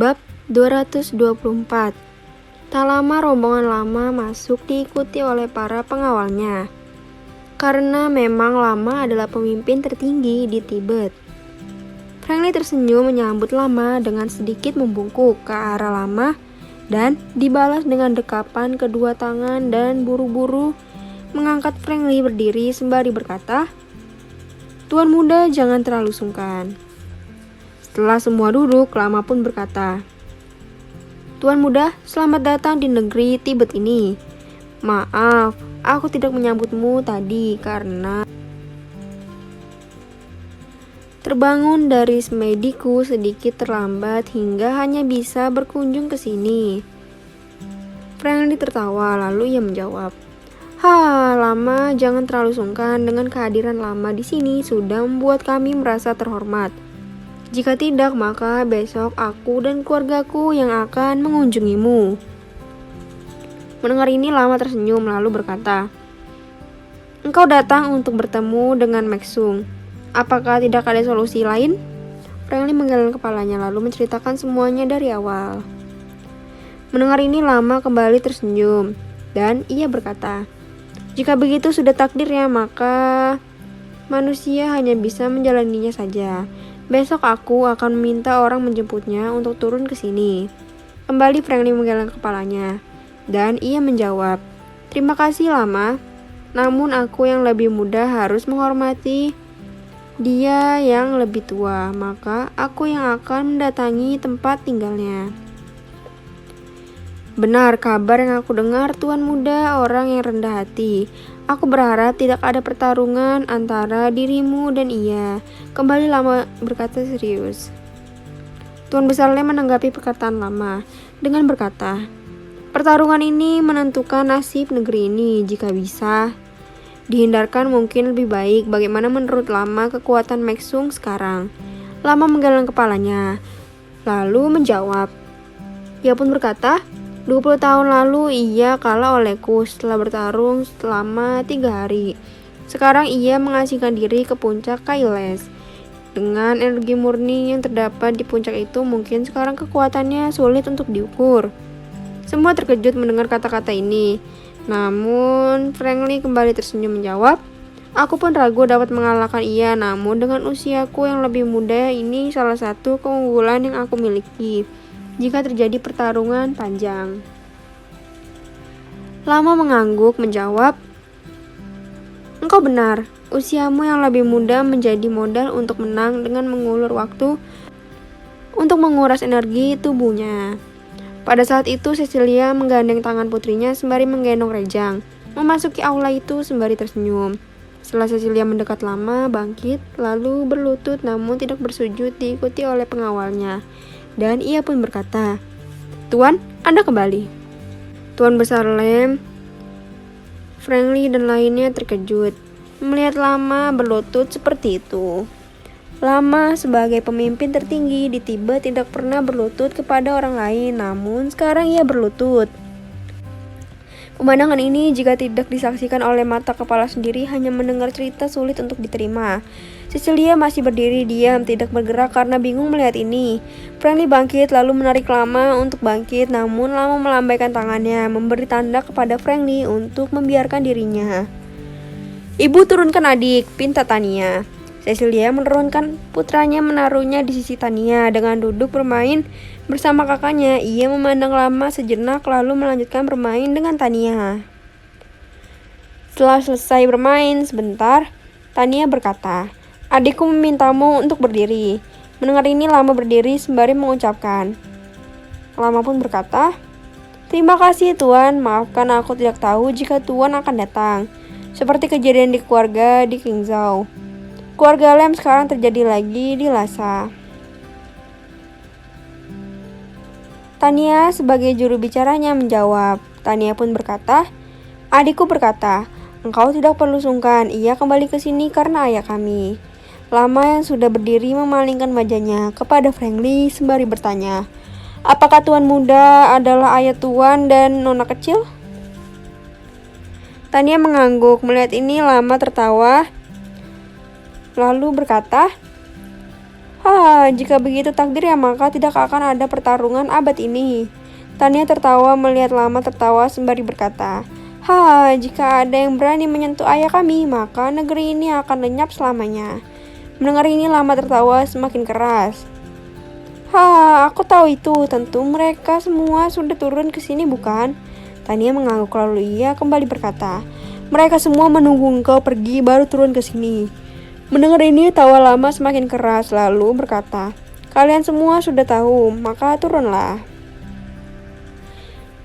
Bab 224. Tak lama rombongan lama masuk diikuti oleh para pengawalnya. Karena memang Lama adalah pemimpin tertinggi di Tibet. Frankly tersenyum menyambut Lama dengan sedikit membungkuk ke arah Lama dan dibalas dengan dekapan kedua tangan dan buru-buru mengangkat Frankly berdiri sembari berkata, "Tuan muda, jangan terlalu sungkan." Setelah semua duduk, Lama pun berkata, "Tuan muda, selamat datang di negeri Tibet ini. Maaf, aku tidak menyambutmu tadi karena terbangun dari semediku sedikit terlambat hingga hanya bisa berkunjung ke sini." Frankly tertawa, lalu ia menjawab, Lama, jangan terlalu sungkan. Dengan kehadiran Lama di sini sudah membuat kami merasa terhormat. Jika tidak, maka besok aku dan keluargaku yang akan mengunjungimu." Mendengar ini, Lama tersenyum lalu berkata, "Engkau datang untuk bertemu dengan Maxung. Apakah tidak ada solusi lain?" Frankly menggeleng kepalanya lalu menceritakan semuanya dari awal. Mendengar ini, Lama kembali tersenyum dan ia berkata, "Jika begitu sudah takdirnya, maka manusia hanya bisa menjalaninya saja. Besok aku akan meminta orang menjemputnya untuk turun ke sini." Kembali Frankly menggeleng kepalanya dan ia menjawab, "Terima kasih Lama, namun aku yang lebih muda harus menghormati dia yang lebih tua, maka aku yang akan mendatangi tempat tinggalnya." "Benar kabar yang aku dengar, Tuan muda orang yang rendah hati. Aku berharap tidak ada pertarungan antara dirimu dan ia." Kembali Lama berkata serius. Tuan Besar Lem menanggapi perkataan Lama dengan berkata, "Pertarungan ini menentukan nasib negeri ini. Jika bisa dihindarkan mungkin lebih baik. Bagaimana menurut Lama kekuatan Maxung sekarang?" Lama menggeleng kepalanya lalu menjawab. Ia pun berkata, 20 tahun lalu ia kalah olehku setelah bertarung selama 3 hari. Sekarang ia mengasingkan diri ke puncak Kailash. Dengan energi murni yang terdapat di puncak itu, mungkin sekarang kekuatannya sulit untuk diukur." Semua terkejut mendengar kata-kata ini. Namun Frankly kembali tersenyum menjawab, "Aku pun ragu dapat mengalahkan ia, namun dengan usiaku yang lebih muda ini salah satu keunggulan yang aku miliki jika terjadi pertarungan panjang." Lama mengangguk menjawab, "Engkau benar, usiamu yang lebih muda menjadi modal untuk menang dengan mengulur waktu untuk menguras energi tubuhnya." Pada saat itu Cecilia menggandeng tangan putrinya sembari menggendong Rejang memasuki aula itu sembari tersenyum. Setelah Cecilia mendekat Lama, bangkit lalu berlutut namun tidak bersujud diikuti oleh pengawalnya. Dan ia pun berkata, "Tuan, Anda kembali." Tuan Besar Lem, Frankly dan lainnya terkejut melihat Lama berlutut seperti itu. Lama sebagai pemimpin tertinggi di Tibet tidak pernah berlutut kepada orang lain, namun sekarang ia berlutut. Pemandangan ini jika tidak disaksikan oleh mata kepala sendiri, hanya mendengar cerita sulit untuk diterima. Cecilia masih berdiri diam, tidak bergerak karena bingung melihat ini. Frankly bangkit lalu menarik Lama untuk bangkit, namun Lama melambaikan tangannya, memberi tanda kepada Frankly untuk membiarkan dirinya. "Ibu, turunkan adik," pinta Tania. Cecilia menurunkan putranya menaruhnya di sisi Tania. Dengan duduk bermain bersama kakaknya, ia memandang Lama sejenak lalu melanjutkan bermain dengan Tania. Setelah selesai bermain sebentar, Tania berkata, "Adikku memintamu untuk berdiri." Mendengar ini Lama berdiri sembari mengucapkan. Lama pun berkata, "Terima kasih Tuan, maafkan aku tidak tahu jika Tuan akan datang. Seperti kejadian di keluarga di Qingzhou. Keluarga Lem sekarang terjadi lagi di Lhasa." Tania sebagai juru bicaranya menjawab. Tania pun berkata, "Adikku berkata, engkau tidak perlu sungkan, ia kembali ke sini karena ayah kami." Lama yang sudah berdiri memalingkan wajahnya kepada Frankly sembari bertanya, "Apakah Tuan muda adalah ayah Tuan dan nona kecil?" Tania mengangguk. Melihat ini Lama tertawa lalu berkata, Jika begitu takdir ya maka tidak akan ada pertarungan abad ini. Tania tertawa melihat Lama tertawa sembari berkata, jika ada yang berani menyentuh ayah kami, maka negeri ini akan lenyap selamanya. Mendengar ini Lama tertawa semakin keras. Aku tahu itu, tentu mereka semua sudah turun ke sini bukan? Tania mengangguk lalu ia kembali berkata, mereka semua menunggu engkau pergi baru turun ke sini. Mendengar ini tawa Lama semakin keras lalu berkata, kalian semua sudah tahu, maka turunlah.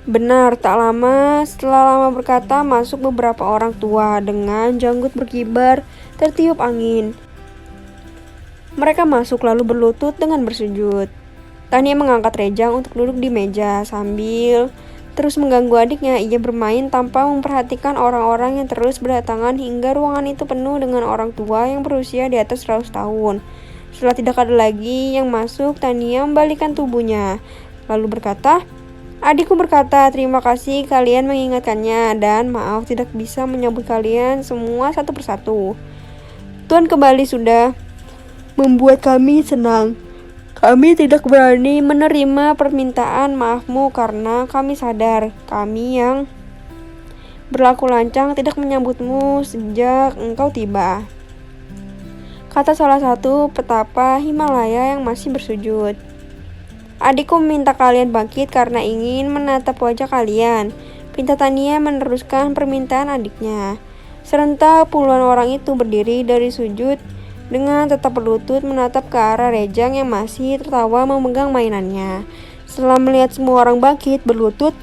Benar, tak lama setelah Lama berkata masuk beberapa orang tua dengan janggut berkibar tertiup angin. Mereka masuk lalu berlutut dengan bersujud. Tania mengangkat Rejang untuk duduk di meja sambil terus mengganggu adiknya. Ia bermain tanpa memperhatikan orang-orang yang terus berdatangan hingga ruangan itu penuh dengan orang tua yang berusia di atas 100 tahun. Setelah tidak ada lagi yang masuk, Tania membalikkan tubuhnya lalu berkata, adikku berkata, terima kasih kalian mengingatkannya dan maaf tidak bisa menyambut kalian semua satu persatu. Tuhan kembali sudah membuat kami senang. Kami tidak berani menerima permintaan maafmu karena kami sadar kami yang berlaku lancang tidak menyambutmu sejak engkau tiba. Kata salah satu petapa Himalaya yang masih bersujud. Adikku meminta kalian bangkit karena ingin menatap wajah kalian. Pinta Tania meneruskan permintaan adiknya. Serentak puluhan orang itu berdiri dari sujud dengan tetap berlutut menatap ke arah Rejang yang masih tertawa memegang mainannya. Setelah melihat semua orang bangkit berlutut,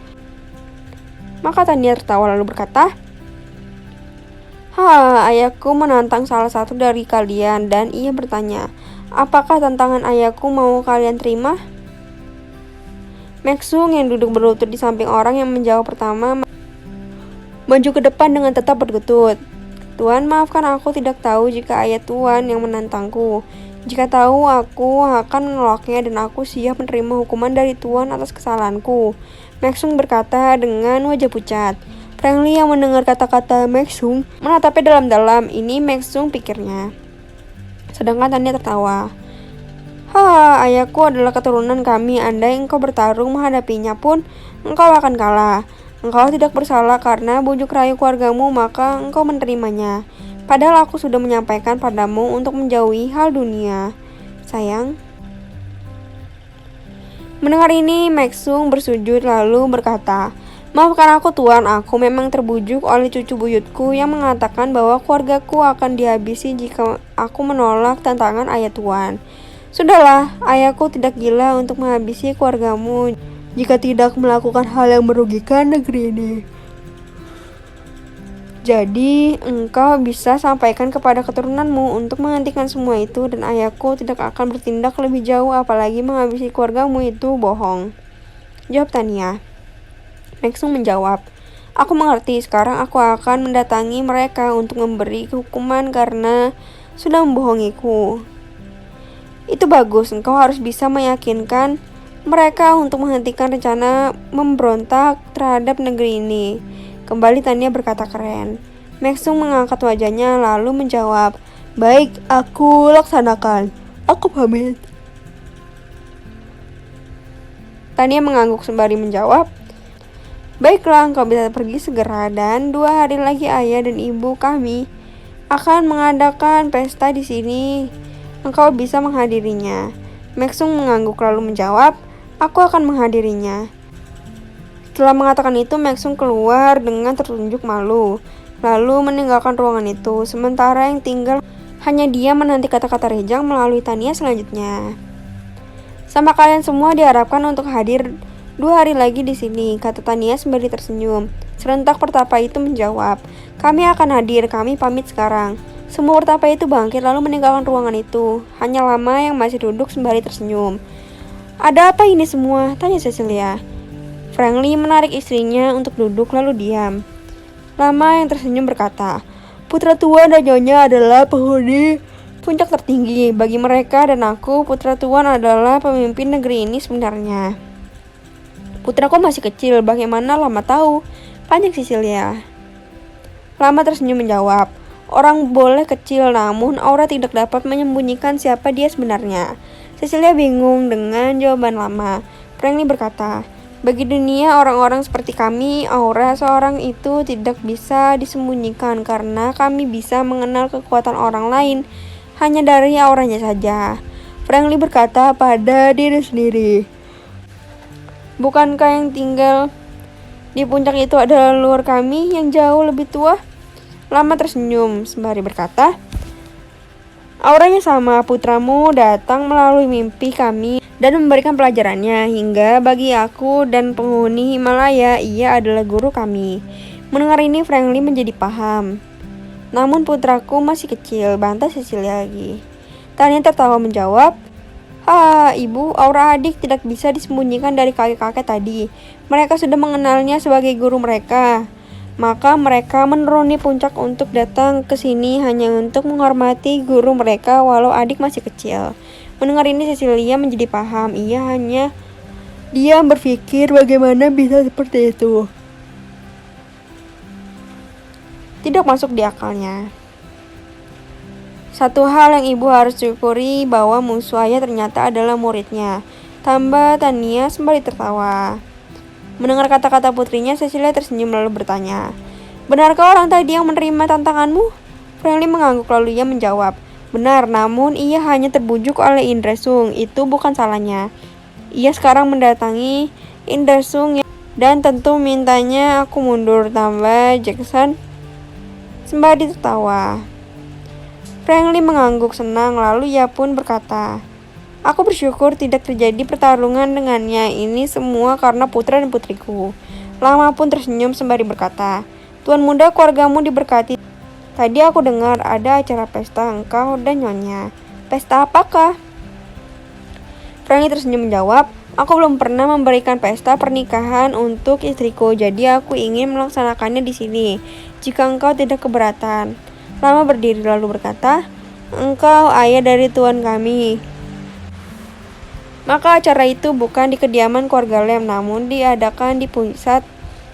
maka Tania tertawa lalu berkata, ayahku menantang salah satu dari kalian dan ia bertanya, apakah tantangan ayahku mau kalian terima? Maxung yang duduk berlutut di samping orang yang menjawab pertama maju ke depan dengan tetap berlutut. Tuan, maafkan aku tidak tahu jika ayah Tuan yang menantangku. Jika tahu, aku akan menolaknya dan aku siap menerima hukuman dari Tuan atas kesalahanku. Maxung berkata dengan wajah pucat. Friendly yang mendengar kata-kata Maxung menatapnya dalam-dalam. Ini Maxung pikirnya. Sedangkan Tania tertawa. Ayahku adalah keturunan kami. Andai engkau bertarung menghadapinya pun, engkau akan kalah. Engkau tidak bersalah karena bujuk rayu keluargamu, maka engkau menerimanya. Padahal aku sudah menyampaikan padamu untuk menjauhi hal dunia. Sayang. Mendengar ini, Maxung bersujud lalu berkata, maafkan aku Tuan, aku memang terbujuk oleh cucu buyutku yang mengatakan bahwa keluargaku akan dihabisi jika aku menolak tantangan ayah Tuan. Sudahlah, ayahku tidak gila untuk menghabisi keluargamu jika tidak melakukan hal yang merugikan negeri ini. Jadi, engkau bisa sampaikan kepada keturunanmu untuk menghentikan semua itu dan ayahku tidak akan bertindak lebih jauh apalagi menghabisi keluargamu itu bohong. Jawab Tania. Maxung menjawab, aku mengerti, sekarang aku akan mendatangi mereka untuk memberi hukuman karena sudah membohongiku. Itu bagus, engkau harus bisa meyakinkan mereka untuk menghentikan rencana memberontak terhadap negeri ini. Kembali Tania berkata keren. Maxung mengangkat wajahnya lalu menjawab, baik, aku laksanakan. Aku pamit. Tania mengangguk sembari menjawab, baiklah, engkau bisa pergi segera dan 2 hari lagi ayah dan ibu kami akan mengadakan pesta di sini. Engkau bisa menghadirinya. Maxung mengangguk lalu menjawab, aku akan menghadirinya. Setelah mengatakan itu, Maxung keluar dengan tertunjuk malu, lalu meninggalkan ruangan itu. Sementara yang tinggal hanya dia menanti kata-kata Rejang melalui Tania selanjutnya. Sama kalian semua diharapkan untuk hadir 2 hari lagi di sini, kata Tania sembari tersenyum. Serentak pertapa itu menjawab, kami akan hadir, kami pamit sekarang. Semua pertapa itu bangkit lalu meninggalkan ruangan itu. Hanya Lama yang masih duduk sembari tersenyum. Ada apa ini semua? Tanya Cecilia. Frankly menarik istrinya untuk duduk lalu diam. Lama yang tersenyum berkata, putra tua dan nyonya adalah penghuni puncak tertinggi. Bagi mereka dan aku, putra tuan adalah pemimpin negeri ini sebenarnya. Putraku masih kecil, bagaimana Lama tahu? Panjang Cecilia. Lama tersenyum menjawab, Orang boleh kecil, namun Aura tidak dapat menyembunyikan siapa dia sebenarnya. Cecilia bingung dengan jawaban lama. Franklin berkata, bagi dunia orang-orang seperti kami, aura seorang itu tidak bisa disembunyikan karena kami bisa mengenal kekuatan orang lain hanya dari auranya saja. Franklin berkata pada diri sendiri, bukankah yang tinggal di puncak itu adalah leluhur kami yang jauh lebih tua? Lama tersenyum sembari berkata, auranya sama, putramu datang melalui mimpi kami dan memberikan pelajarannya hingga bagi aku dan penghuni Himalaya ia adalah guru kami. Mendengar ini Franklin menjadi paham. Namun putraku masih kecil, bantah Cecilia lagi. Tania tertawa menjawab, ibu, aura adik tidak bisa disembunyikan dari kakek-kakek tadi. Mereka sudah mengenalnya sebagai guru mereka. Maka mereka menuruni puncak untuk datang ke sini hanya untuk menghormati guru mereka walau adik masih kecil. Mendengar ini Cecilia menjadi paham. Dia berpikir bagaimana bisa seperti itu. Tidak masuk di akalnya. Satu hal yang ibu harus syukuri bahwa musuh ayah ternyata adalah muridnya. Tambah Tania sembari tertawa. Mendengar kata-kata putrinya, Cecilia tersenyum lalu bertanya, benarkah orang tadi yang menerima tantanganmu? Franklin mengangguk lalu ia menjawab, benar, namun ia hanya terbujuk oleh Indrasung, itu bukan salahnya. Ia sekarang mendatangi Indrasung dan tentu mintanya aku mundur, tambah Jackson sembari tertawa. Franklin mengangguk senang lalu ia pun berkata, aku bersyukur tidak terjadi pertarungan dengannya. Ini semua karena putra dan putriku. Lama pun tersenyum sembari berkata, Tuan muda, keluargamu diberkati. Tadi aku dengar ada acara pesta engkau dan nyonya. Pesta apakah? Franklin tersenyum menjawab, aku belum pernah memberikan pesta pernikahan untuk istriku, jadi aku ingin melaksanakannya di sini. Jika engkau tidak keberatan. Lama berdiri lalu berkata, engkau ayah dari tuan kami. Maka acara itu bukan di kediaman keluarga Lem, namun diadakan di pusat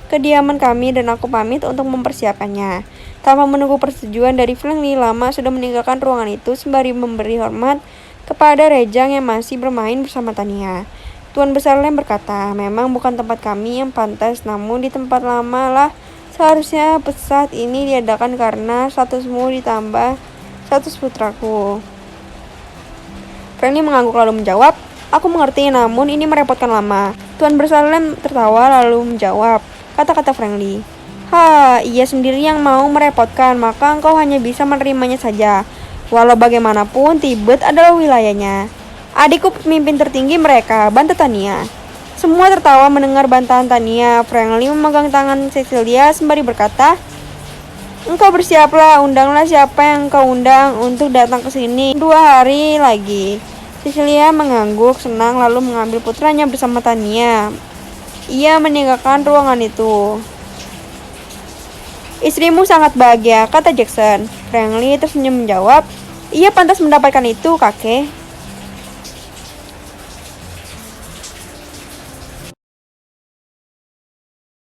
kediaman kami dan aku pamit untuk mempersiapkannya. Tanpa menunggu persetujuan dari Franklin, Lama sudah meninggalkan ruangan itu sembari memberi hormat kepada Rejang yang masih bermain bersama Tania. Tuan Besar Lem berkata, memang bukan tempat kami yang pantas, namun di tempat Lama lah seharusnya pesat ini diadakan karena statusmu ditambah status putraku. Franklin mengangguk lalu menjawab, aku mengerti, namun ini merepotkan Lama. Tuan Besar Lem tertawa lalu menjawab kata-kata Franklin. Ia sendiri yang mau merepotkan, maka engkau hanya bisa menerimanya saja. Walau bagaimanapun, Tibet adalah wilayahnya. Adikku pemimpin tertinggi mereka, bantah Tania. Semua tertawa mendengar bantahan Tania. Franklin memegang tangan Cecilia sembari berkata, engkau bersiaplah, undanglah siapa yang engkau undang untuk datang ke sini 2 hari lagi. Cecilia mengangguk senang lalu mengambil putranya bersama Tania. Ia meninggalkan ruangan itu. Istrimu sangat bahagia, kata Jackson. Franklin tersenyum menjawab, ia pantas mendapatkan itu, kakek.